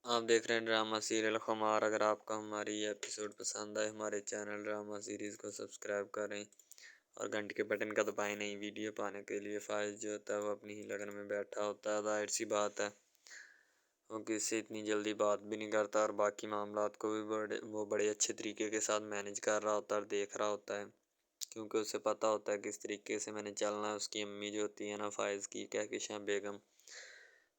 آپ دیکھ رہے ہیں ڈرامہ سیریل خمار۔ اگر آپ کو ہماری یہ ایپیسوڈ پسند آئے ہمارے چینل ڈرامہ سیریز کو سبسکرائب کریں اور گھنٹی کے بٹن کا دبائیں نئی ویڈیو پانے کے لیے۔ فائز جو ہوتا ہے وہ اپنی ہی لگن میں بیٹھا ہوتا ہے، ظاہر سی بات ہے وہ کسی سے اتنی جلدی بات بھی نہیں کرتا، اور باقی معاملات کو بھی بڑے اچھے طریقے کے ساتھ مینیج کر رہا ہوتا ہے اور دیکھ رہا ہوتا ہے، کیونکہ اسے پتہ ہوتا ہے کس طریقے سے میں نے چلنا ہے۔ اس کی امی جو ہوتی ہے نا فائز کی کہکشاں بیگم،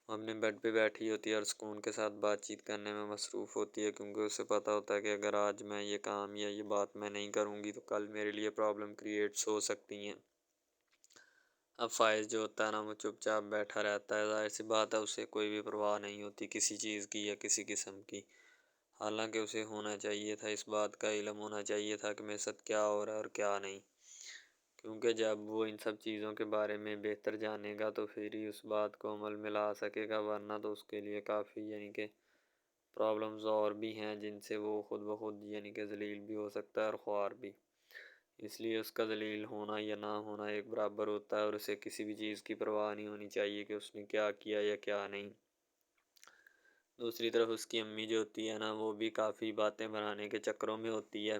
وہ اپنے بیڈ پہ بیٹھی ہوتی ہے اور سکون کے ساتھ بات چیت کرنے میں مصروف ہوتی ہے، کیونکہ اسے پتہ ہوتا ہے کہ اگر آج میں یہ کام یا یہ بات میں نہیں کروں گی تو کل میرے لیے پرابلم کریٹس ہو سکتی ہیں۔ اب فائز جو ہوتا ہے نا وہ چپ چاپ بیٹھا رہتا ہے، ظاہر سی بات ہے اسے کوئی بھی پرواہ نہیں ہوتی کسی چیز کی یا کسی قسم کی، حالانکہ اسے ہونا چاہیے تھا، اس بات کا علم ہونا چاہیے تھا کہ میرے ساتھ کیا ہو رہا ہے اور کیا نہیں، کیونکہ جب وہ ان سب چیزوں کے بارے میں بہتر جانے گا تو پھر ہی اس بات کو عمل میں لا سکے گا، ورنہ تو اس کے لیے کافی کہ پرابلمز اور بھی ہیں جن سے وہ خود بخود کہ ذلیل بھی ہو سکتا ہے اور خوار بھی، اس لیے اس کا ذلیل ہونا یا نہ ہونا ایک برابر ہوتا ہے، اور اسے کسی بھی چیز کی پرواہ نہیں ہونی چاہیے کہ اس نے کیا کیا یا کیا نہیں۔ دوسری طرف اس کی امی جو ہوتی ہے نا وہ بھی کافی باتیں بنانے کے چکروں میں ہوتی ہے۔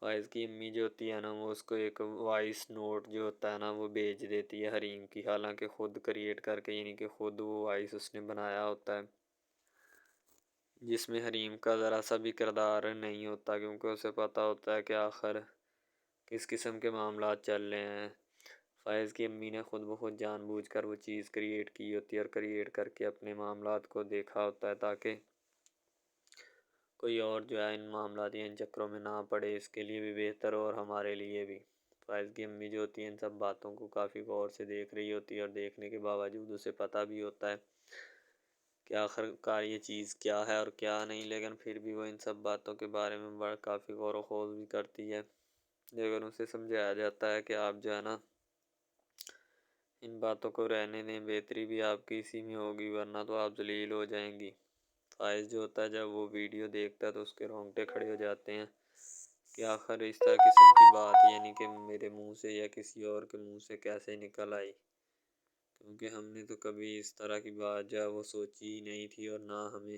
فائز کی امی جو ہوتی ہے نا وہ اس کو ایک وائس نوٹ جو ہوتا ہے نا وہ بھیج دیتی ہے حریم کی، حالانکہ خود کریٹ کر کے کہ خود وہ وائس اس نے بنایا ہوتا ہے، جس میں حریم کا ذرا سا بھی کردار نہیں ہوتا، کیونکہ اسے پتہ ہوتا ہے کہ آخر کس قسم کے معاملات چل رہے ہیں۔ فائز کی امی نے خود بخود جان بوجھ کر وہ چیز کریٹ کی ہوتی ہے اور کریٹ کر کے اپنے معاملات کو دیکھا ہوتا ہے تاکہ کوئی اور جو ہے ان معاملات یا ان چکروں میں نہ پڑے، اس کے لیے بھی بہتر ہو اور ہمارے لیے بھی۔ فائز کی امی جو ہوتی ہیں ان سب باتوں کو کافی غور سے دیکھ رہی ہوتی ہے، اور دیکھنے کے باوجود اسے پتہ بھی ہوتا ہے کہ آخر کار یہ چیز کیا ہے اور کیا نہیں، لیکن پھر بھی وہ ان سب باتوں کے بارے میں کافی غور و خوض بھی کرتی ہے، لیکن اسے سمجھایا جاتا ہے کہ آپ جو ہے نا ان باتوں کو رہنے دیں، بہتری بھی آپ کی اسی میں ہوگی ورنہ تو آپ ذلیل ہو جائیں گی۔ فائز جو ہوتا ہے جب وہ ویڈیو دیکھتا ہے تو اس کے رونگٹے کھڑے ہو جاتے ہیں کہ آخر اس طرح قسم کی بات کہ میرے منہ سے یا کسی اور کے منہ سے کیسے نکل آئی، کیونکہ ہم نے تو کبھی اس طرح کی بات جو ہے وہ سوچی ہی نہیں تھی، اور نہ ہمیں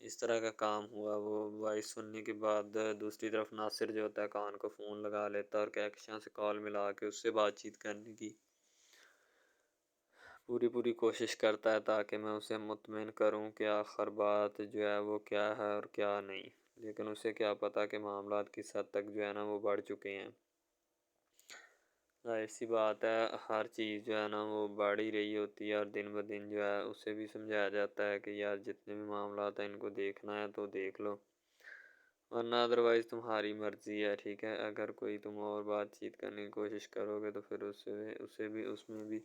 اس طرح کا کام ہوا۔ وہ وائس سننے کے بعد دوسری طرف ناصر جو ہوتا ہے کان کو فون لگا لیتا ہے اور کہکشاں سے کال ملا کے اس سے بات چیت کرنے کی پوری کوشش کرتا ہے تاکہ میں اسے مطمئن کروں کہ آخر بات جو ہے وہ کیا ہے اور کیا نہیں، لیکن اسے کیا پتہ کہ معاملات کس حد تک جو ہے نا وہ بڑھ چکے ہیں۔ ظاہر سی بات ہے ہر چیز جو ہے نا وہ بڑھ ہی رہی ہوتی ہے، اور دن بہ دن جو ہے اسے بھی سمجھایا جاتا ہے کہ یار جتنے بھی معاملات ہیں ان کو دیکھنا ہے تو دیکھ لو، ورنہ ادروائز تمہاری مرضی ہے، ٹھیک ہے۔ اگر کوئی تم اور بات چیت کرنے کی کوشش کرو گے تو پھر اسے بھی اس میں بھی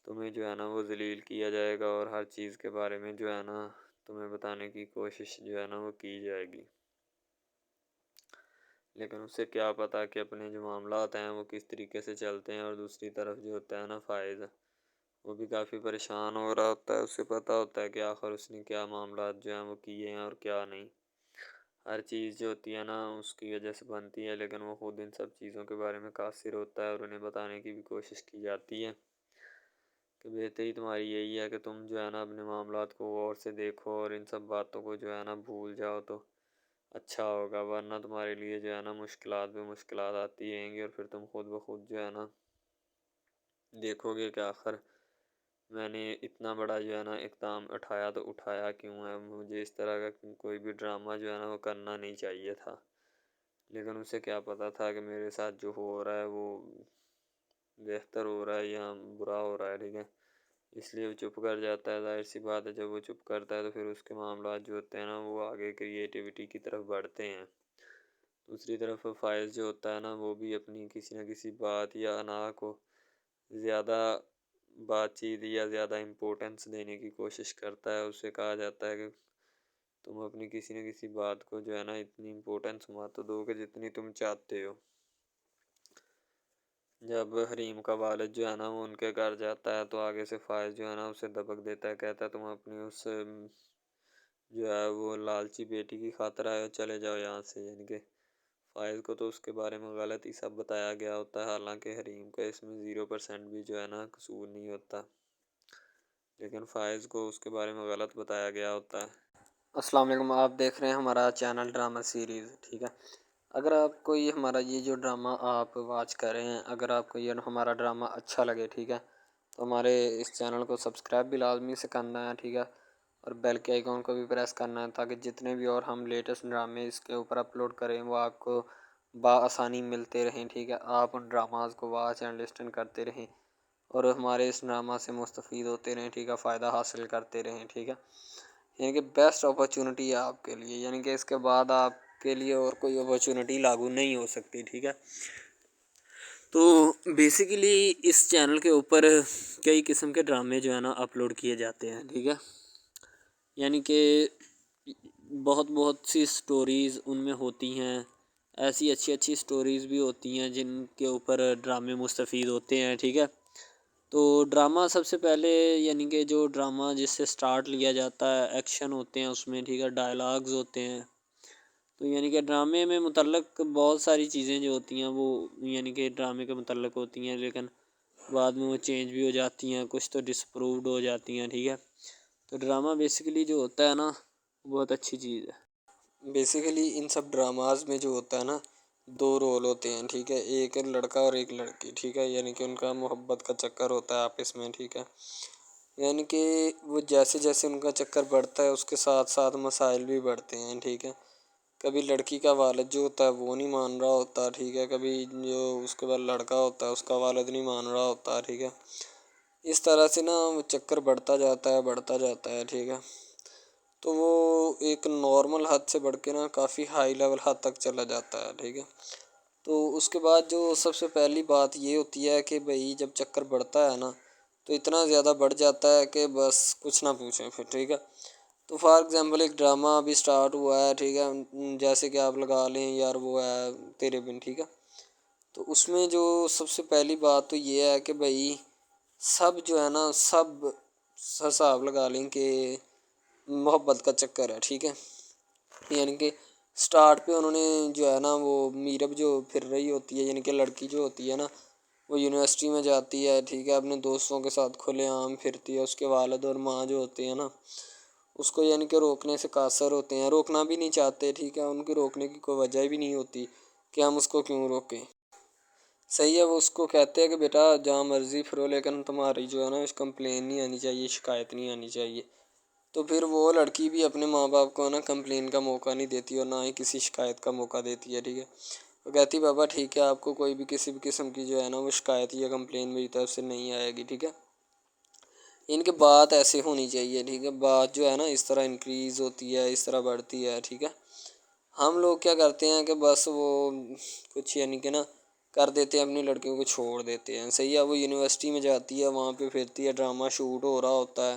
تمہیں جو ہے نا وہ ذلیل کیا جائے گا، اور ہر چیز کے بارے میں جو ہے نا تمہیں بتانے کی کوشش جو ہے نا وہ کی جائے گی، لیکن اسے کیا پتہ کہ اپنے جو معاملات ہیں وہ کس طریقے سے چلتے ہیں۔ اور دوسری طرف جو ہوتا ہے نا فائز، وہ بھی کافی پریشان ہو رہا ہوتا ہے، اسے پتہ ہوتا ہے کہ آخر اس نے کیا معاملات جو ہیں وہ کیے ہیں اور کیا نہیں۔ ہر چیز جو ہوتی ہے نا اس کی وجہ سے بنتی ہے، لیکن وہ خود ان سب چیزوں کے بارے میں قاصر ہوتا ہے، اور انہیں بتانے کی بھی کوشش کی جاتی ہے کہ بہتری تمہاری یہی ہے کہ تم جو ہے نا اپنے معاملات کو غور سے دیکھو اور ان سب باتوں کو جو ہے نا بھول جاؤ تو اچھا ہوگا، ورنہ تمہارے لیے جو ہے نا مشکلات پہ مشکلات آتی رہیں گی، اور پھر تم خود بخود جو ہے نا دیکھو گے کہ آخر میں نے اتنا بڑا جو ہے نا اقدام اٹھایا تو اٹھایا کیوں ہے، مجھے اس طرح کا کوئی بھی ڈرامہ جو ہے نا وہ کرنا نہیں چاہیے تھا، لیکن اسے کیا پتہ تھا کہ میرے ساتھ جو ہو رہا ہے وہ بہتر ہو رہا ہے یا برا ہو رہا ہے، ٹھیک ہے، اس لیے وہ چپ کر جاتا ہے۔ ظاہر سی بات ہے جب وہ چپ کرتا ہے تو پھر اس کے معاملات جو ہوتے ہیں نا وہ آگے کریٹیوٹی کی طرف بڑھتے ہیں۔ دوسری طرف فائز جو ہوتا ہے نا وہ بھی اپنی کسی نہ کسی بات یا انا کو زیادہ بات چیت یا زیادہ امپورٹنس دینے کی کوشش کرتا ہے۔ اسے کہا جاتا ہے کہ تم اپنی کسی نہ کسی بات کو جو ہے نا اتنی امپورٹنس مت دو کہ جتنی تم چاہتے ہو۔ جب حریم کا والد جو ہے نا وہ ان کے گھر جاتا ہے تو آگے سے فائز جو ہے نا اسے دبک دیتا ہے، کہتا ہے تم اپنی اس جو ہے وہ لالچی بیٹی کی خاطر آئے ہو، چلے جاؤ یہاں سے، کہ فائز کو تو اس کے بارے میں غلط ہی سب بتایا گیا ہوتا ہے، حالانکہ حریم کا اس میں 0% بھی جو ہے نا قصور نہیں ہوتا۔ لیکن فائز کو اس کے بارے میں غلط بتایا گیا ہوتا ہے۔ السلام علیکم، آپ دیکھ رہے ہیں ہمارا چینل ڈرامہ سیریز، ٹھیک ہے۔ اگر آپ کو یہ ہمارا یہ جو ڈرامہ آپ واچ کر رہے ہیں، اگر آپ کو یہ ہمارا ڈرامہ اچھا لگے، ٹھیک ہے، تو ہمارے اس چینل کو سبسکرائب بھی لازمی سے کرنا ہے، ٹھیک ہے، اور بیل کے آئیکن کو بھی پریس کرنا ہے تاکہ جتنے بھی اور ہم لیٹسٹ ڈرامے اس کے اوپر اپلوڈ کریں وہ آپ کو بآسانی ملتے رہیں، ٹھیک ہے۔ آپ ان ڈراماز کو واچ اینڈ لسٹن کرتے رہیں اور ہمارے اس ڈرامہ سے مستفید ہوتے رہیں، ٹھیک ہے، فائدہ حاصل کرتے رہیں، ٹھیک ہے۔ یعنی کہ بیسٹ اپرچونٹی ہے آپ کے لیے، یعنی کہ اس کے بعد آپ کے لیے اور کوئی اپرچونٹی لاگو نہیں ہو سکتی، ٹھیک ہے۔ تو بیسیکلی اس چینل کے اوپر کئی قسم کے ڈرامے جو ہے نا اپلوڈ کیے جاتے ہیں، ٹھیک ہے، یعنی کہ بہت سی سٹوریز ان میں ہوتی ہیں، ایسی اچھی سٹوریز بھی ہوتی ہیں جن کے اوپر ڈرامے مستفید ہوتے ہیں، ٹھیک ہے۔ تو ڈرامہ سب سے پہلے یعنی کہ جو ڈرامہ جس سے سٹارٹ لیا جاتا ہے، ایکشن ہوتے ہیں اس میں، ٹھیک ہے، ڈائلاگز ہوتے ہیں، تو یعنی کہ ڈرامے میں متعلق بہت ساری چیزیں جو ہوتی ہیں وہ یعنی کہ ڈرامے کے متعلق ہوتی ہیں، لیکن بعد میں وہ چینج بھی ہو جاتی ہیں، کچھ تو ڈسپرووڈ ہو جاتی ہیں، ٹھیک ہے۔ تو ڈرامہ بیسیکلی جو ہوتا ہے نا بہت اچھی چیز ہے۔ بیسیکلی ان سب ڈراماز میں جو ہوتا ہے نا دو رول ہوتے ہیں، ٹھیک ہے، ایک لڑکا اور ایک لڑکی، ٹھیک ہے، یعنی کہ ان کا محبت کا چکر ہوتا ہے آپس میں، ٹھیک ہے، یعنی کہ وہ جیسے جیسے ان کا چکر بڑھتا ہے اس کے ساتھ ساتھ مسائل بھی بڑھتے ہیں، ٹھیک ہے۔ کبھی لڑکی کا والد جو ہوتا ہے وہ نہیں مان رہا ہوتا، ٹھیک ہے، کبھی جو اس کے بعد لڑکا ہوتا ہے اس کا والد نہیں مان رہا ہوتا، ٹھیک ہے۔ اس طرح سے نا وہ چکر بڑھتا جاتا ہے، ٹھیک ہے۔ تو وہ ایک نارمل حد سے بڑھ کے نا کافی ہائی لیول حد تک چلا جاتا ہے، ٹھیک ہے۔ تو اس کے بعد جو سب سے پہلی بات یہ ہوتی ہے کہ بھئی جب چکر بڑھتا ہے نا تو اتنا زیادہ بڑھ جاتا ہے کہ بس کچھ نہ پوچھیں پھر، ٹھیک ہے۔ تو فار ایگزامپل ایک ڈرامہ ابھی سٹارٹ ہوا ہے، ٹھیک ہے، جیسے کہ آپ لگا لیں یار وہ ہے تیرے بن، ٹھیک ہے۔ تو اس میں جو سب سے پہلی بات تو یہ ہے کہ بھئی سب جو ہے نا سب حساب لگا لیں کہ محبت کا چکر ہے، ٹھیک ہے، یعنی کہ سٹارٹ پہ انہوں نے جو ہے نا وہ میرب جو پھر رہی ہوتی ہے، یعنی کہ لڑکی جو ہوتی ہے نا وہ یونیورسٹی میں جاتی ہے، ٹھیک ہے، اپنے دوستوں کے ساتھ کھلے عام پھرتی ہے، اس کے والد اور ماں جو ہوتے ہیں نا اس کو یعنی کہ روکنے سے قاصر ہوتے ہیں، روکنا بھی نہیں چاہتے، ٹھیک ہے، ان کی روکنے کی کوئی وجہ بھی نہیں ہوتی کہ ہم اس کو کیوں روکیں، صحیح ہے۔ وہ اس کو کہتے ہیں کہ بیٹا جہاں مرضی پھرو لیکن تمہاری جو ہے نا کمپلین نہیں آنی چاہیے، شکایت نہیں آنی چاہیے۔ تو پھر وہ لڑکی بھی اپنے ماں باپ کو نا کمپلین کا موقع نہیں دیتی اور نہ ہی کسی شکایت کا موقع دیتی ہے، ٹھیک ہے۔ وہ کہتی بابا ٹھیک ہے آپ کو کوئی بھی کسی بھی قسم کی جو ہے نا وہ شکایت یا کمپلین میری طرف سے نہیں آئے گی، ٹھیک ہے۔ ان کے بات ایسے ہونی چاہیے، ٹھیک ہے، بات جو ہے نا اس طرح انکریز ہوتی ہے، اس طرح بڑھتی ہے، ٹھیک ہے۔ ہم لوگ کیا کرتے ہیں کہ بس وہ کچھ یعنی کہ نا کر دیتے ہیں، اپنی لڑکیوں کو چھوڑ دیتے ہیں، صحیح ہے۔ وہ یونیورسٹی میں جاتی ہے، وہاں پہ پھرتی ہے، ڈرامہ شوٹ ہو رہا ہوتا ہے،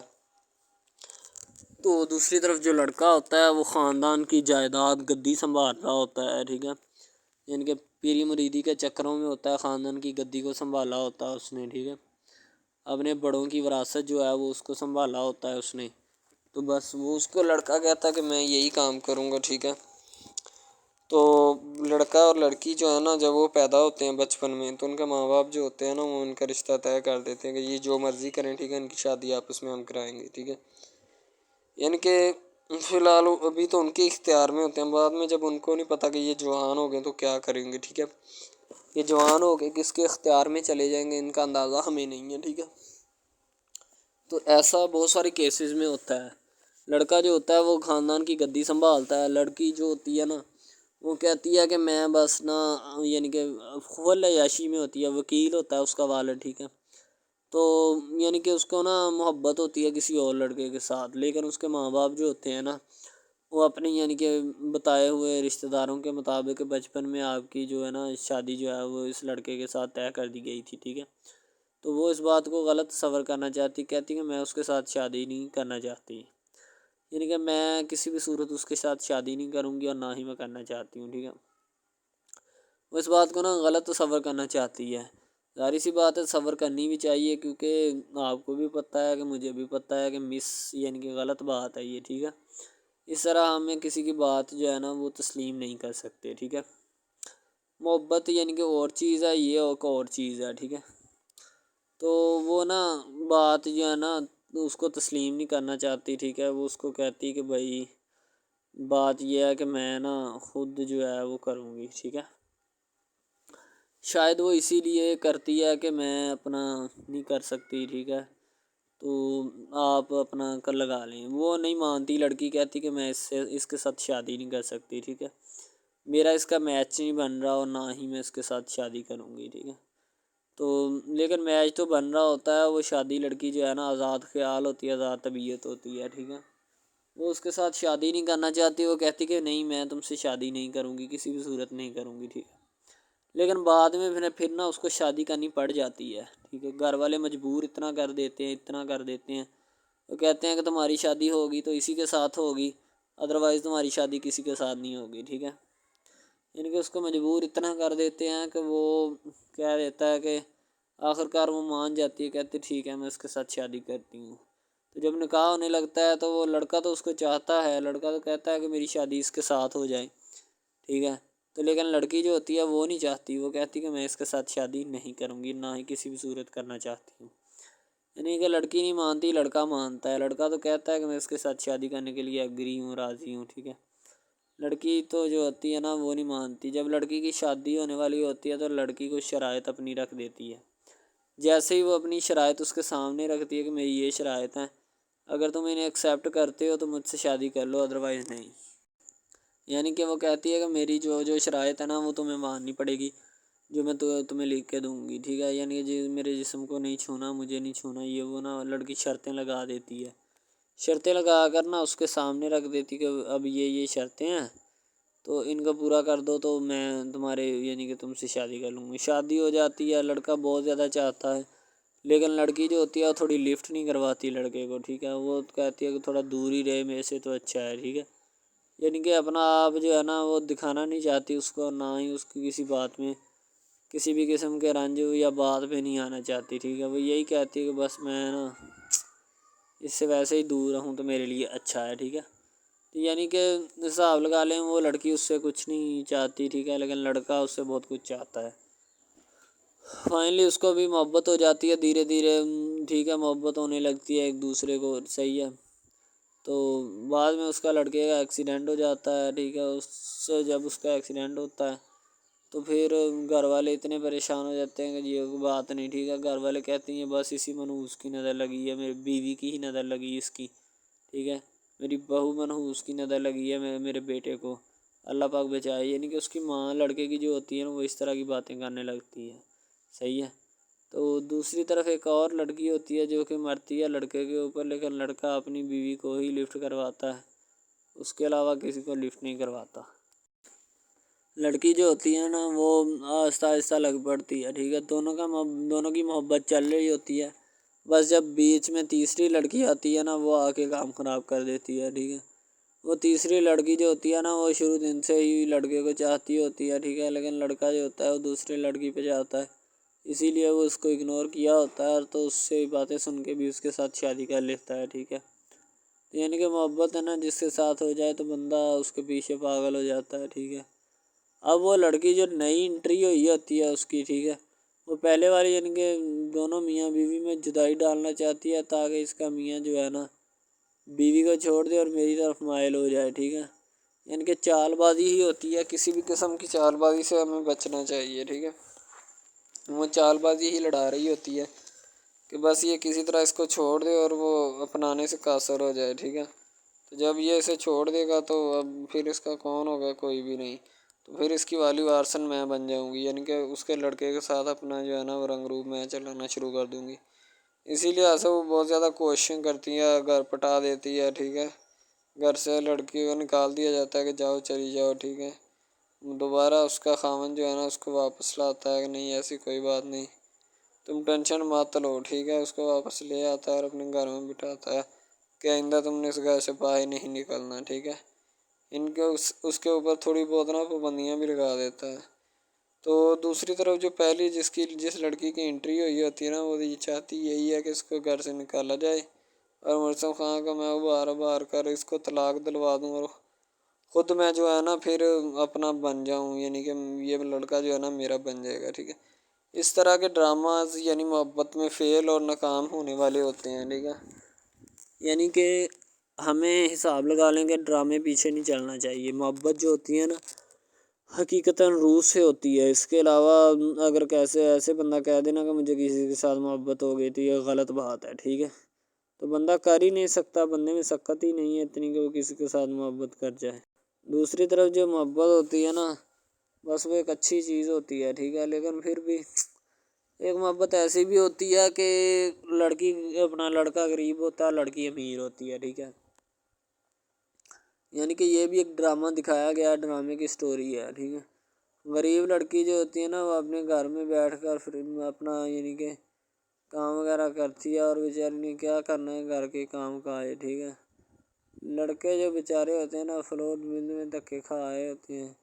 تو دوسری طرف جو لڑکا ہوتا ہے وہ خاندان کی جائیداد گدی سنبھال رہا ہوتا ہے، ٹھیک ہے، یعنی کہ پیری مریدی کے چکروں میں ہوتا ہے، خاندان کی گدی کو سنبھالا ہوتا ہے اس نے، ٹھیک ہے، اپنے بڑوں کی وراثت جو ہے وہ اس کو سنبھالا ہوتا ہے اس نے، تو بس وہ اس کو لڑکا کہتا ہے کہ میں یہی کام کروں گا، ٹھیک ہے۔ تو لڑکا اور لڑکی جو ہے نا جب وہ پیدا ہوتے ہیں بچپن میں تو ان کے ماں باپ جو ہوتے ہیں نا وہ ان کا رشتہ طے کر دیتے ہیں کہ یہ جو مرضی کریں، ٹھیک ہے، ان کی شادی آپس میں ہم کرائیں گے، ٹھیک ہے، یعنی کہ فی الحال ابھی تو ان کے اختیار میں ہوتے ہیں، بعد میں جب ان کو نہیں پتہ کہ یہ جوان ہو گئے تو کیا کریں گے، ٹھیک ہے، یہ جوان ہو کے کس کے اختیار میں چلے جائیں گے ان کا اندازہ ہمیں نہیں ہے، ٹھیک ہے۔ تو ایسا بہت سارے کیسز میں ہوتا ہے، لڑکا جو ہوتا ہے وہ خاندان کی گدی سنبھالتا ہے، لڑکی جو ہوتی ہے نا وہ کہتی ہے کہ میں بس نا یعنی کہ فل عیاشی میں ہوتی ہے، وکیل ہوتا ہے اس کا والد، ٹھیک ہے، تو یعنی کہ اس کو نا محبت ہوتی ہے کسی اور لڑکے کے ساتھ، لیکن اس کے ماں باپ جو ہوتے ہیں نا وہ اپنی یعنی کہ بتائے ہوئے رشتہ داروں کے مطابق بچپن میں آپ کی جو ہے نا شادی جو ہے وہ اس لڑکے کے ساتھ طے کر دی گئی تھی، ٹھیک ہے، تو وہ اس بات کو غلط تصور کرنا چاہتی، کہتی کہ میں اس کے ساتھ شادی نہیں کرنا چاہتی، یعنی کہ میں کسی بھی صورت اس کے ساتھ شادی نہیں کروں گی اور نہ ہی میں کرنا چاہتی ہوں، ٹھیک ہے۔ وہ اس بات کو نا غلط تصور کرنا چاہتی ہے، ظاہر سی بات ہے صبر کرنی بھی چاہیے کیونکہ آپ کو بھی پتہ ہے کہ مجھے بھی پتہ ہے کہ یعنی کہ غلط بات ہے یہ، ٹھیک ہے، اس طرح ہمیں کسی کی بات جو ہے نا وہ تسلیم نہیں کر سکتے، ٹھیک ہے۔ محبت یعنی کہ اور چیز ہے، یہ ایک اور چیز ہے، ٹھیک ہے۔ تو وہ نا بات جو ہے نا اس کو تسلیم نہیں کرنا چاہتی، ٹھیک ہے، وہ اس کو کہتی کہ بھائی بات یہ ہے کہ میں نا خود جو ہے وہ کروں گی، ٹھیک ہے۔ شاید وہ اسی لیے کرتی ہے کہ میں اپنا نہیں کر سکتی، ٹھیک ہے، تو آپ اپنا کر لگا لیں۔ وہ نہیں مانتی، لڑکی کہتی کہ میں اس کے ساتھ شادی نہیں کر سکتی، ٹھیک ہے، میرا اس کا میچ نہیں بن رہا اور نہ ہی میں اس کے ساتھ شادی کروں گی، ٹھیک ہے۔ تو لیکن میچ تو بن رہا ہوتا ہے، وہ شادی لڑکی جو ہے نا آزاد خیال ہوتی ہے، آزاد طبیعت ہوتی ہے، ٹھیک ہے، وہ اس کے ساتھ شادی نہیں کرنا چاہتی، وہ کہتی کہ نہیں میں تم سے شادی نہیں کروں گی، کسی بھی صورت نہیں کروں گی، ٹھیک ہے۔ لیکن بعد میں پھر نا اس کو شادی کرنی پڑ جاتی ہے، ٹھیک ہے، گھر والے مجبور اتنا کر دیتے ہیں، وہ کہتے ہیں کہ تمہاری شادی ہوگی تو اسی کے ساتھ ہوگی، ادروائز تمہاری شادی کسی کے ساتھ نہیں ہوگی، ٹھیک ہے۔ یعنی کہ اس کو مجبور اتنا کر دیتے ہیں کہ وہ کہہ دیتا ہے کہ آخر کار وہ مان جاتی ہے، کہتے ٹھیک ہے میں اس کے ساتھ شادی کرتی ہوں۔ تو جب نکاح ہونے لگتا ہے تو وہ لڑکا تو اس کو چاہتا ہے، لڑکا تو کہتا ہے کہ میری شادی اس کے ساتھ ہو جائے، ٹھیک ہے، تو لیکن لڑکی جو ہوتی ہے وہ نہیں چاہتی، وہ کہتی کہ میں اس کے ساتھ شادی نہیں کروں گی، نہ ہی کسی بھی صورت کرنا چاہتی ہوں۔ یعنی کہ لڑکی نہیں مانتی، لڑکا مانتا ہے، لڑکا تو کہتا ہے کہ میں اس کے ساتھ شادی کرنے کے لیے ایگری ہوں، راضی ہوں، ٹھیک ہے۔ لڑکی تو جو ہوتی ہے نا وہ نہیں مانتی، جب لڑکی کی شادی ہونے والی ہوتی ہے تو لڑکی کو شرائط اپنی رکھ دیتی ہے، جیسے ہی وہ اپنی شرائط اس کے سامنے رکھتی ہے کہ میری یہ شرائط ہیں، اگر تم انہیں ایکسیپٹ کرتے ہو تو مجھ سے شادی کر لو، ادروائز نہیں۔ یعنی کہ وہ کہتی ہے کہ میری جو شرائط ہے نا وہ تمہیں ماننی پڑے گی، جو میں تمہیں لکھ کے دوں گی، ٹھیک ہے، یعنی کہ میرے جسم کو نہیں چھونا، مجھے نہیں چھونا، یہ وہ نا لڑکی شرطیں لگا دیتی ہے، شرطیں لگا کر نا اس کے سامنے رکھ دیتی کہ اب یہ شرطیں ہیں تو ان کو پورا کر دو تو میں تمہارے یعنی کہ تم سے شادی کر لوں گی۔ شادی ہو جاتی ہے، لڑکا بہت زیادہ چاہتا ہے، لیکن لڑکی جو ہوتی ہے وہ تھوڑی لفٹ نہیں کرواتی لڑکے کو، ٹھیک ہے، وہ کہتی ہے کہ تھوڑا دور ہی رہے میرے سے تو اچھا ہے، ٹھیک ہے، یعنی کہ اپنا آپ جو ہے نا وہ دکھانا نہیں چاہتی اس کو، نہ ہی اس کی کسی بات میں کسی بھی قسم کے رنج یا بات پہ نہیں آنا چاہتی، ٹھیک ہے، وہ یہی کہتی ہے کہ بس میں نا اس سے ویسے ہی دور رہوں تو میرے لیے اچھا ہے، ٹھیک ہے۔ یعنی کہ حساب لگا لیں وہ لڑکی اس سے کچھ نہیں چاہتی، ٹھیک ہے، لیکن لڑکا اس سے بہت کچھ چاہتا ہے۔ فائنلی اس کو بھی محبت ہو جاتی ہے دھیرے دھیرے، ٹھیک ہے، محبت ہونے لگتی ہے ایک دوسرے کو، صحیح ہے۔ تو بعد میں اس کا لڑکے کا ایکسیڈنٹ ہو جاتا ہے، ٹھیک ہے، اس سے جب اس کا ایکسیڈنٹ ہوتا ہے تو پھر گھر والے اتنے پریشان ہو جاتے ہیں کہ یہ بات نہیں، ٹھیک ہے، گھر والے کہتے ہیں بس اسی منحوس کی نظر لگی ہے، میری بیوی کی ہی نظر لگی اس کی، ٹھیک ہے، میری بہو منحوس کی نظر لگی ہے میرے بیٹے کو، اللہ پاک بچائے۔ یعنی کہ اس کی ماں لڑکے کی جو ہوتی ہے نا وہ اس طرح کی باتیں کرنے لگتی ہے، صحیح ہے۔ تو دوسری طرف ایک اور لڑکی ہوتی ہے جو کہ مرتی ہے لڑکے کے اوپر، لیکن لڑکا اپنی بیوی کو ہی لفٹ کرواتا ہے، اس کے علاوہ کسی کو لفٹ نہیں کرواتا۔ لڑکی جو ہوتی ہے نا وہ آہستہ آہستہ لگ پڑتی ہے، ٹھیک ہے، دونوں کی محبت چل رہی ہوتی ہے، بس جب بیچ میں تیسری لڑکی آتی ہے نا وہ آ کے کام خراب کر دیتی ہے، ٹھیک ہے۔ وہ تیسری لڑکی جو ہوتی ہے نا وہ شروع دن سے ہی لڑکے کو چاہتی ہوتی ہے، ٹھیک ہے، لیکن لڑکا جو ہوتا ہے وہ دوسری لڑکی پہ جاتا ہے، اسی لیے وہ اس کو اگنور کیا ہوتا ہے، تو اس سے باتیں سن کے بھی اس کے ساتھ شادی کر لیتا ہے، ٹھیک ہے۔ یعنی کہ محبت ہے نا جس کے ساتھ ہو جائے تو بندہ اس کے پیچھے پاگل ہو جاتا ہے، ٹھیک ہے۔ اب وہ لڑکی جو نئی انٹری ہوئی ہوتی ہے اس کی، ٹھیک ہے، وہ پہلے والی یعنی کہ دونوں میاں بیوی میں جدائی ڈالنا چاہتی ہے تاکہ اس کا میاں جو ہے نا بیوی کو چھوڑ دے اور میری طرف مائل ہو جائے، ٹھیک ہے، یعنی کہ چال بازی ہی ہوتی ہے، کسی بھی قسم کی چال بازی سے ہمیں بچنا چاہیے، ٹھیک ہے، وہ چال بازی ہی لڑا رہی ہوتی ہے کہ بس یہ کسی طرح اس کو چھوڑ دے اور وہ اپنانے سے قاصر ہو جائے، ٹھیک ہے۔ تو جب یہ اسے چھوڑ دے گا تو اب پھر اس کا کون ہوگا، کوئی بھی نہیں، تو پھر اس کی والی وارثن میں بن جاؤں گی، یعنی کہ اس کے لڑکے کے ساتھ اپنا جو ہے نا وہ رنگ روپ میں چلانا شروع کر دوں گی۔ اسی لحاظ سے وہ بہت زیادہ کوششیں کرتی ہے، گھر پٹا دیتی ہے، ٹھیک ہے، گھر سے لڑکی کو نکال دیا جاتا ہے کہ جاؤ چلی جاؤ، ٹھیک ہے، دوبارہ اس کا خاوند جو ہے نا اس کو واپس لاتا ہے کہ نہیں ایسی کوئی بات نہیں، تم ٹینشن مت لو، ٹھیک ہے، اس کو واپس لے آتا ہے اور اپنے گھر میں بٹھاتا ہے کہ آئندہ تم نے اس گھر سے باہر نہیں نکلنا، ٹھیک ہے، ان کے اس کے اوپر تھوڑی بہت نا پابندیاں بھی لگا دیتا ہے۔ تو دوسری طرف جو پہلی جس لڑکی کی انٹری ہوئی ہوتی ہے نا وہ یہ چاہتی یہی ہے کہ اس کو گھر سے نکالا جائے اور مرسم خان کا میں بار کر اس کو طلاق دلوا دوں اور خود میں جو ہے نا پھر اپنا بن جاؤں، یعنی کہ یہ لڑکا جو ہے نا میرا بن جائے گا، ٹھیک ہے۔ اس طرح کے ڈراماز یعنی محبت میں فیل اور ناکام ہونے والے ہوتے ہیں، ٹھیک ہے۔ یعنی کہ ہمیں حساب لگا لیں کہ ڈرامے پیچھے نہیں چلنا چاہیے. محبت جو ہوتی ہے نا حقیقتاً روح سے ہوتی ہے. اس کے علاوہ اگر ایسے بندہ کہہ دینا کہ مجھے کسی کے ساتھ محبت ہو گئی تھی، یہ غلط بات ہے. ٹھیک ہے، تو بندہ کر ہی نہیں سکتا، بندے میں سکت ہی نہیں ہے اتنی کہ وہ کسی کے ساتھ محبت کر جائے. دوسری طرف جو محبت ہوتی ہے نا بس وہ ایک اچھی چیز ہوتی ہے. ٹھیک ہے، لیکن پھر بھی ایک محبت ایسی بھی ہوتی ہے کہ لڑکا غریب ہوتا ہے، لڑکی امیر ہوتی ہے. ٹھیک ہے، یعنی کہ یہ بھی ایک ڈرامہ دکھایا گیا، ڈرامے کی سٹوری ہے. ٹھیک ہے، غریب لڑکی جو ہوتی ہے نا وہ اپنے گھر میں بیٹھ کر پھر اپنا یعنی کہ کام وغیرہ کرتی ہے، اور بیچاری نے کیا کرنا ہے گھر کے کام کا ہے. ٹھیک ہے، لڑکے جو بیچارے ہوتے ہیں نا فلوٹ مل میں دھکے کھائے ہوتے ہیں،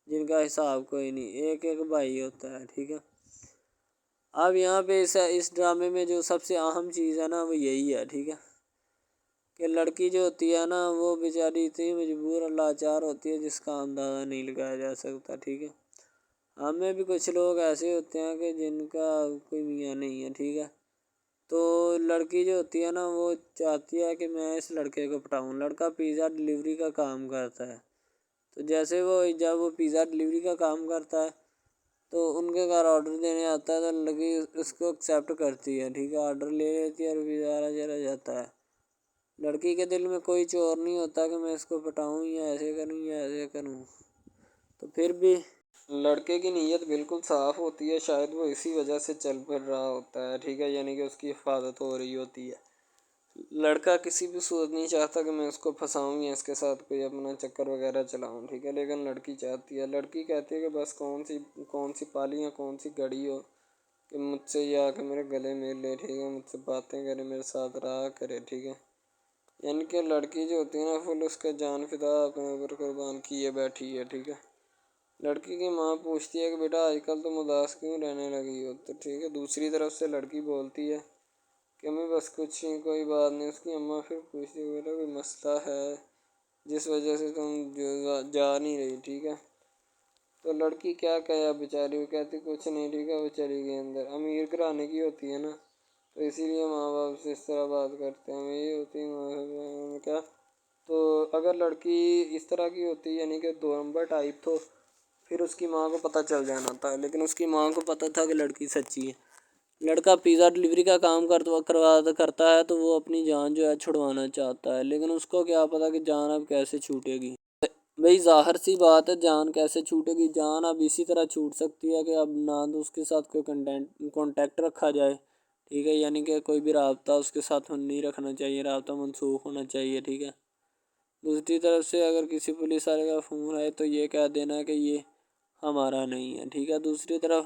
جن کا حساب کوئی نہیں، ایک بھائی ہوتا ہے. ٹھیک ہے، اب یہاں پہ اس ڈرامے میں جو سب سے اہم چیز ہے نا وہ یہی ہے. ٹھیک ہے، کہ لڑکی جو ہوتی ہے نا وہ بیچاری اتنی مجبور اور لاچار ہوتی ہے جس کا اندازہ نہیں لگایا جا سکتا. ٹھیک ہے، ہمیں بھی کچھ لوگ ایسے ہوتے ہیں کہ جن کا کوئی میاں نہیں ہے. ٹھیک ہے، تو لڑکی جو ہوتی ہے نا وہ چاہتی ہے کہ میں اس لڑکے کو پٹاؤں. لڑکا پیزا ڈلیوری کا کام کرتا ہے، تو جیسے جب وہ پیزا ڈلیوری کا کام کرتا ہے تو ان کے گھر آرڈر دینے آتا ہے تو لڑکی اس کو ایکسیپٹ کرتی ہے. ٹھیک ہے، آرڈر لے لیتی ہے اور پیزا چلا جاتا ہے. لڑکی کے دل میں کوئی چور نہیں ہوتا کہ میں اس کو پٹاؤں یا ایسے کروں یا ایسے کروں. تو پھر بھی لڑکے کی نیت بالکل صاف ہوتی ہے، شاید وہ اسی وجہ سے چل پھر رہا ہوتا ہے. ٹھیک ہے، یعنی کہ اس کی حفاظت ہو رہی ہوتی ہے. لڑکا کسی بھی صورت نہیں چاہتا کہ میں اس کو پھنساؤں یا اس کے ساتھ کوئی اپنا چکر وغیرہ چلاؤں. ٹھیک ہے، لیکن لڑکی چاہتی ہے، لڑکی کہتی ہے کہ بس کون سی پالی یا کون سی گڑی ہو کہ مجھ سے یا کہ میرے گلے مل لے. ٹھیک ہے، مجھ سے باتیں کرے، میرے ساتھ رہا کرے. ٹھیک ہے، یعنی کہ لڑکی جو ہوتی ہے نا فل اس کا جان فدا اپنے اوپر قربان کیے بیٹھی ہے. ٹھیک ہے، لڑکی کی ماں پوچھتی ہے کہ بیٹا آج کل تم اداس کیوں رہنے لگی ہو. تو ٹھیک ہے، دوسری طرف سے لڑکی بولتی ہے کہ میں بس کچھ نہیں، کوئی بات نہیں. اس کی اماں پھر پوچھتی ہے بیٹا کوئی مسئلہ ہے جس وجہ سے تم جا نہیں رہی. ٹھیک ہے، تو لڑکی کیا کہے بیچاری، وہ کہتی کچھ نہیں. ٹھیک ہے، وہ چلی گئی اندر. امیر گھرانے کی ہوتی ہے نا تو اسی لیے ماں باپ سے اس طرح بات کرتے ہیں. یہ ہوتی ہے کیا. تو اگر لڑکی اس طرح کی ہوتی یعنی کہ دو نمبر ٹائپ تو پھر اس کی ماں کو پتہ چل جانا تھا، لیکن اس کی ماں کو پتہ تھا کہ لڑکی سچی ہے. لڑکا پیزا ڈلیوری کا کام کرتا ہے تو وہ اپنی جان جو ہے چھڑوانا چاہتا ہے، لیکن اس کو کیا پتہ کہ جان اب کیسے چھوٹے گی. بھئی ظاہر سی بات ہے، جان کیسے چھوٹے گی. جان اب اسی طرح چھوٹ سکتی ہے کہ اب نہ تو اس کے ساتھ کوئی کانٹیکٹ رکھا جائے. ٹھیک ہے، یعنی کہ کوئی بھی رابطہ اس کے ساتھ نہیں رکھنا چاہیے، رابطہ منسوخ ہونا چاہیے. ٹھیک ہے، دوسری طرف سے اگر کسی پولیس والے کا فون آئے تو یہ کہہ دینا کہ یہ ہمارا نہیں ہے. ٹھیک ہے، دوسری طرف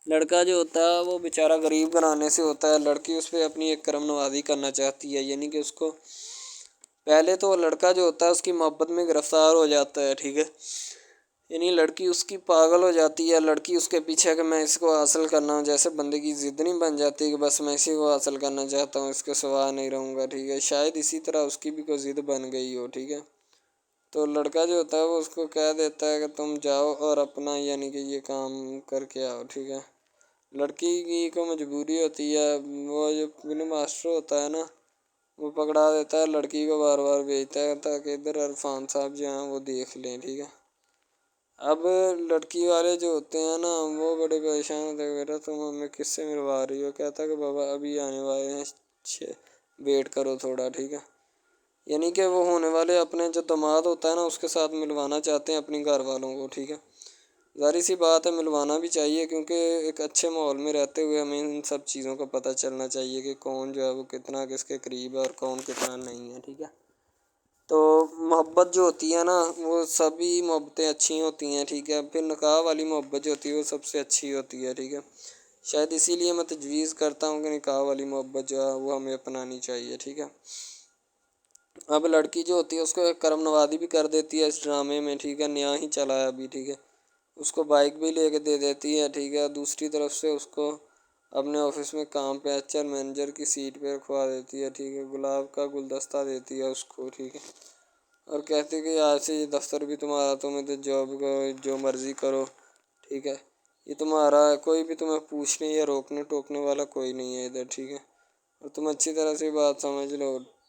لڑکا جو ہوتا ہے وہ بیچارہ غریب گھرانے سے ہوتا ہے. لڑکی اس پہ اپنی ایک کرم نوازی کرنا چاہتی ہے، یعنی کہ اس کو پہلے تو لڑکا جو ہوتا ہے اس کی محبت میں گرفتار ہو جاتا ہے. ٹھیک ہے، یعنی لڑکی اس کی پاگل ہو جاتی ہے. لڑکی اس کے پیچھے کہ میں اس کو حاصل کرنا ہوں، جیسے بندے کی ضد نہیں بن جاتی کہ بس میں اسی کو حاصل کرنا چاہتا ہوں، اس کے سوا نہیں رہوں گا. ٹھیک ہے، شاید اسی طرح اس کی بھی کوئی ضد بن گئی ہو. ٹھیک ہے، تو لڑکا جو ہوتا ہے وہ اس کو کہہ دیتا ہے کہ تم جاؤ اور اپنا یعنی کہ یہ کام کر کے آؤ. ٹھیک ہے، لڑکی کی کو مجبوری ہوتی ہے، وہ جو فلم ماسٹر ہوتا ہے نا وہ پکڑا دیتا ہے لڑکی کو، بار بار بھیجتا ہے تاکہ ادھر عرفان صاحب جو ہیں وہ دیکھ لیں. ٹھیک ہے، اب لڑکی والے جو ہوتے ہیں نا وہ بڑے پریشان ہوتے ہیں، بیٹا تم ہمیں کس سے ملوا رہی ہو. کہتا ہے کہ بابا ابھی آنے والے ہیں، ویٹ کرو تھوڑا. ٹھیک ہے، یعنی کہ وہ ہونے والے اپنے جو داماد ہوتا ہے نا اس کے ساتھ ملوانا چاہتے ہیں اپنی گھر والوں کو. ٹھیک ہے، ظاہر سی بات ہے ملوانا بھی چاہیے، کیونکہ ایک اچھے ماحول میں رہتے ہوئے ہمیں ان سب چیزوں کا پتہ چلنا چاہیے کہ کون جو ہے وہ کتنا کس کے قریب ہے اور کون کتنا نہیں ہے. ٹھیک ہے، تو محبت جو ہوتی ہے نا وہ سبھی محبتیں اچھی ہوتی ہیں. ٹھیک ہے، پھر نکاح والی محبت جو ہوتی ہے وہ سب سے اچھی ہوتی ہے. ٹھیک ہے، شاید اسی لیے میں تجویز کرتا ہوں کہ نکاح والی محبت جو ہے وہ ہمیں اپنانی چاہیے. ٹھیک ہے، اب لڑکی جو ہوتی ہے اس کو ایک کرم نوازی بھی کر دیتی ہے اس ڈرامے میں. ٹھیک ہے، نیا ہی چلا ہے ابھی. ٹھیک ہے، اس کو بائک بھی لے کے دے دیتی ہے. ٹھیک ہے، دوسری طرف سے اس کو اپنے آفس میں کام پہ ایچ آر مینیجر کی سیٹ پہ رکھوا دیتی ہے. ٹھیک ہے، گلاب کا گلدستہ دیتی ہے اس کو. ٹھیک ہے، اور کہتی ہے کہ آج سے یہ دفتر بھی تمہارا، تم ادھر جاب کرو جو مرضی کرو. ٹھیک ہے، یہ تمہارا ہے، کوئی بھی تمہیں پوچھنے یا روکنے ٹوکنے والا کوئی نہیں ہے ادھر. ٹھیک ہے، اور تم اچھی طرح سے بات سمجھ لو.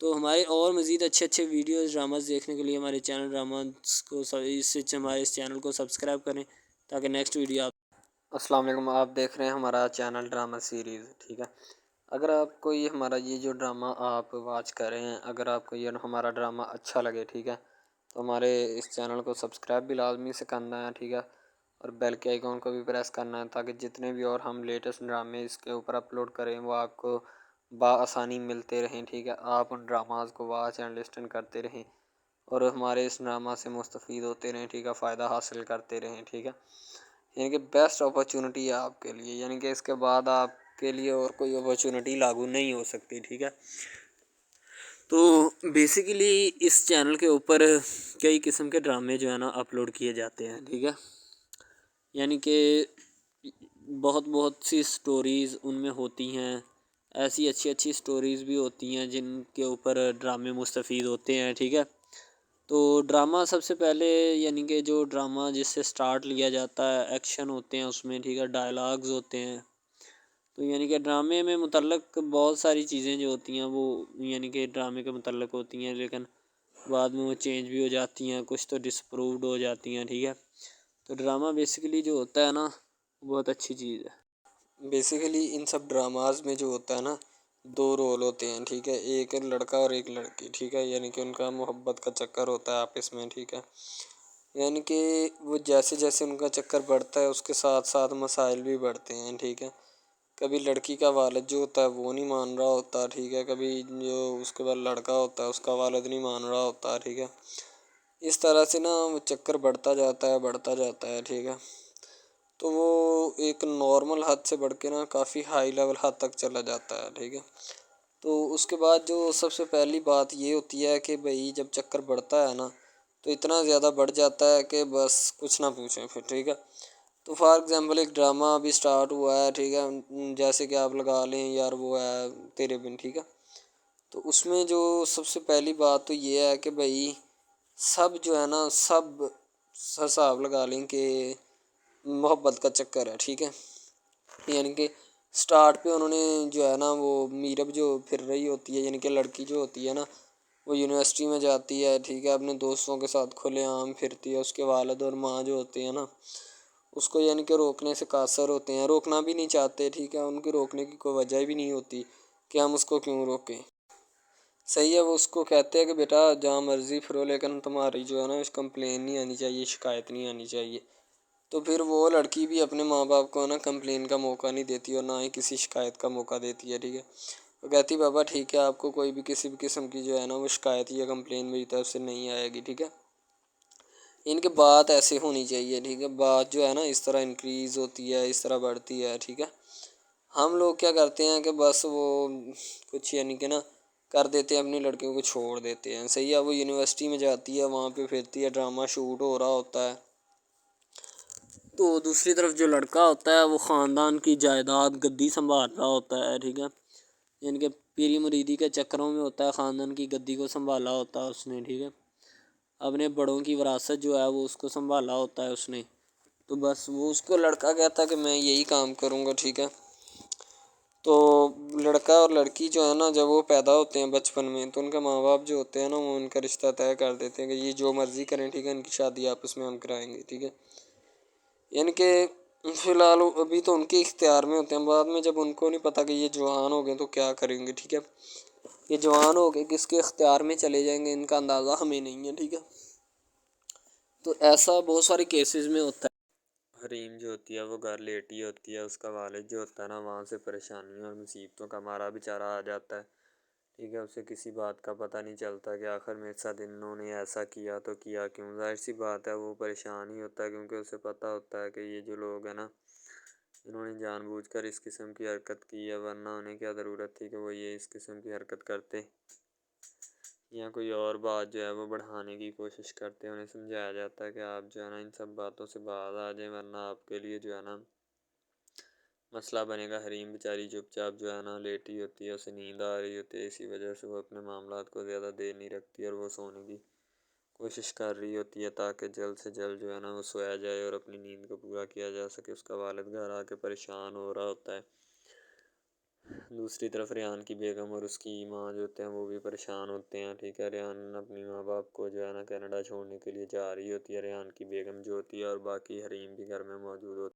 تو ہمارے اور مزید اچھے اچھے ویڈیوز ڈراماز دیکھنے کے لیے ہمارے چینل ڈراماز کو ہمارے اس چینل کو سبسکرائب کریں تاکہ نیکسٹ ویڈیو السلام علیکم، آپ دیکھ رہے ہیں ہمارا چینل ڈرامہ سیریز، ٹھیک ہے۔ اگر آپ کو یہ ہمارا یہ جو ڈرامہ آپ واچ کر رہے ہیں، اگر آپ کو یہ ہمارا ڈرامہ اچھا لگے، ٹھیک ہے، تو ہمارے اس چینل کو سبسکرائب بھی لازمی سے کرنا ہے، ٹھیک ہے، اور بیل کے آئیکن کو بھی پریس کرنا ہے تاکہ جتنے بھی اور ہم لیٹسٹ ڈرامے اس کے اوپر اپلوڈ کریں وہ آپ کو بآسانی ملتے رہیں، ٹھیک ہے۔ آپ ان ڈراماز کو واچ اینڈ لسٹن کرتے رہیں اور ہمارے اس ڈرامہ سے مستفید ہوتے رہیں، ٹھیک ہے، فائدہ حاصل کرتے رہیں، ٹھیک ہے۔ یعنی کہ بیسٹ اپرچونٹی ہے آپ کے لیے، یعنی کہ اس کے بعد آپ کے لیے اور کوئی اپرچونٹی لاگو نہیں ہو سکتی، ٹھیک ہے۔ تو بیسیکلی اس چینل کے اوپر کئی قسم کے ڈرامے جو ہے نا اپلوڈ کیے جاتے ہیں، ٹھیک ہے، یعنی کہ بہت سی سٹوریز ان میں ہوتی ہیں، ایسی اچھی سٹوریز بھی ہوتی ہیں جن کے اوپر ڈرامے مستفید ہوتے ہیں، ٹھیک ہے۔ تو ڈرامہ سب سے پہلے یعنی کہ جو ڈرامہ جس سے سٹارٹ لیا جاتا ہے، ایکشن ہوتے ہیں اس میں، ٹھیک ہے، ڈائلاگز ہوتے ہیں، تو یعنی کہ ڈرامے میں متعلق بہت ساری چیزیں جو ہوتی ہیں وہ یعنی کہ ڈرامے کے متعلق ہوتی ہیں، لیکن بعد میں وہ چینج بھی ہو جاتی ہیں، کچھ تو ڈسپرووڈ ہو جاتی ہیں، ٹھیک ہے۔ تو ڈرامہ بیسیکلی جو ہوتا ہے نا بہت اچھی چیز ہے۔ بیسیکلی ان سب ڈراماز میں جو ہوتا ہے نا دو رول ہوتے ہیں، ٹھیک ہے، ایک لڑکا اور ایک لڑکی، ٹھیک ہے، یعنی کہ ان کا محبت کا چکر ہوتا ہے آپس میں، ٹھیک ہے، یعنی کہ وہ جیسے جیسے ان کا چکر بڑھتا ہے اس کے ساتھ ساتھ مسائل بھی بڑھتے ہیں، ٹھیک ہے۔ کبھی لڑکی کا والد جو ہوتا ہے وہ نہیں مان رہا ہوتا، ٹھیک ہے، کبھی جو اس کے بعد لڑکا ہوتا ہے اس کا والد نہیں مان رہا ہوتا، ٹھیک ہے۔ اس طرح سے نا وہ چکر بڑھتا جاتا ہے، ٹھیک ہے۔ تو وہ ایک نارمل حد سے بڑھ کے نا کافی ہائی لیول حد تک چلا جاتا ہے، ٹھیک ہے۔ تو اس کے بعد جو سب سے پہلی بات یہ ہوتی ہے کہ بھئی جب چکر بڑھتا ہے نا تو اتنا زیادہ بڑھ جاتا ہے کہ بس کچھ نہ پوچھیں پھر، ٹھیک ہے۔ تو فار ایگزامپل ایک ڈرامہ ابھی سٹارٹ ہوا ہے، ٹھیک ہے، جیسے کہ آپ لگا لیں یار وہ ہے تیرے بن، ٹھیک ہے۔ تو اس میں جو سب سے پہلی بات تو یہ ہے کہ بھئی سب جو ہے نا سب حساب لگا لیں کہ محبت کا چکر ہے، ٹھیک ہے، یعنی کہ سٹارٹ پہ انہوں نے جو ہے نا وہ میرب جو پھر رہی ہوتی ہے، یعنی کہ لڑکی جو ہوتی ہے نا وہ یونیورسٹی میں جاتی ہے، ٹھیک ہے، اپنے دوستوں کے ساتھ کھلے عام پھرتی ہے، اس کے والد اور ماں جو ہوتے ہیں نا اس کو یعنی کہ روکنے سے قاصر ہوتے ہیں، روکنا بھی نہیں چاہتے، ٹھیک ہے، ان کی روکنے کی کوئی وجہ بھی نہیں ہوتی کہ ہم اس کو کیوں روکیں، صحیح ہے۔ وہ اس کو کہتے ہیں کہ بیٹا جہاں مرضی پھرو لیکن تمہاری جو ہے نا کمپلین نہیں آنی چاہیے، شکایت نہیں آنی چاہیے۔ تو پھر وہ لڑکی بھی اپنے ماں باپ کو نا کمپلین کا موقع نہیں دیتی اور نہ ہی کسی شکایت کا موقع دیتی ہے، ٹھیک ہے۔ وہ کہتی بابا ٹھیک ہے آپ کو کوئی بھی کسی بھی قسم کی جو ہے نا وہ شکایت یا کمپلین میری طرف سے نہیں آئے گی، ٹھیک ہے۔ ان کے بات ایسے ہونی چاہیے، ٹھیک ہے، بات جو ہے نا اس طرح انکریز ہوتی ہے، اس طرح بڑھتی ہے، ٹھیک ہے۔ ہم لوگ کیا کرتے ہیں کہ بس وہ کچھ یعنی کہ نا کر دیتے ہیں، اپنی لڑکیوں کو چھوڑ دیتے ہیں، صحیح ہے۔ وہ یونیورسٹی میں جاتی ہے، وہاں پہ پھرتی ہے، ڈرامہ شوٹ ہو رہا ہوتا ہے، تو دوسری طرف جو لڑکا ہوتا ہے وہ خاندان کی جائیداد گدی سنبھال رہا ہوتا ہے، ٹھیک ہے، یعنی کہ پیری مریدی کے چکروں میں ہوتا ہے، خاندان کی گدی کو سنبھالا ہوتا ہے اس نے، ٹھیک ہے، اپنے بڑوں کی وراثت جو ہے وہ اس کو سنبھالا ہوتا ہے اس نے، تو بس وہ اس کو لڑکا کہتا ہے کہ میں یہی کام کروں گا، ٹھیک ہے۔ تو لڑکا اور لڑکی جو ہے نا جب وہ پیدا ہوتے ہیں بچپن میں تو ان کے ماں باپ جو ہوتے ہیں نا وہ ان کا رشتہ طے کر دیتے ہیں کہ یہ جو مرضی کریں، ٹھیک ہے، ان کی شادی آپس میں ہم کرائیں گے، ٹھیک ہے، یعنی کہ فی الحال ابھی تو ان کے اختیار میں ہوتے ہیں، بعد میں جب ان کو نہیں پتہ کہ یہ جوان ہو گئے تو کیا کریں گے، ٹھیک ہے، یہ جوان ہو گئے کس کے اختیار میں چلے جائیں گے ان کا اندازہ ہمیں نہیں ہے، ٹھیک ہے۔ تو ایسا بہت سارے کیسز میں ہوتا ہے۔ حریم جو ہوتی ہے وہ گھر لیٹی ہوتی ہے، اس کا والد جو ہوتا ہے نا وہاں سے پریشانیوں اور مصیبتوں کا مارا بیچارہ آ جاتا ہے، ٹھیک ہے، اسے کسی بات کا پتہ نہیں چلتا کہ آخر میرے ساتھ انہوں نے ایسا کیا تو کیا کیوں، ظاہر سی بات ہے وہ پریشان ہی ہوتا ہے کیونکہ اسے پتہ ہوتا ہے کہ یہ جو لوگ ہیں نا انہوں نے جان بوجھ کر اس قسم کی حرکت کی ہے، ورنہ انہیں کیا ضرورت تھی کہ وہ یہ اس قسم کی حرکت کرتے یا کوئی اور بات جو ہے وہ بڑھانے کی کوشش کرتے ہیں۔ انہیں سمجھایا جاتا ہے کہ آپ جو ہے نا ان سب باتوں سے باز آ جائیں ورنہ آپ کے لیے جو ہے نا مسئلہ بنے گا۔ حریم بیچاری چپ چاپ جو ہے نا لیٹی ہوتی ہے، اسے نیند آ رہی ہوتی ہے، اسی وجہ سے وہ اپنے معاملات کو زیادہ دیر نہیں رکھتی اور وہ سونے کی کوشش کر رہی ہوتی ہے تاکہ جلد سے جلد جو ہے نا وہ سویا جائے اور اپنی نیند کو پورا کیا جا سکے۔ اس کا والد گھر آ کے پریشان ہو رہا ہوتا ہے، دوسری طرف ریحان کی بیگم اور اس کی ماں جو ہوتے ہیں وہ بھی پریشان ہوتے ہیں، ٹھیک ہے۔ ریحان اپنی ماں باپ کو جو ہے نا کینیڈا چھوڑنے کے لیے جا رہی ہوتی ہے، ریحان کی بیگم جو ہوتی ہے، اور باقی حریم بھی گھر میں موجود ہوتی ہے۔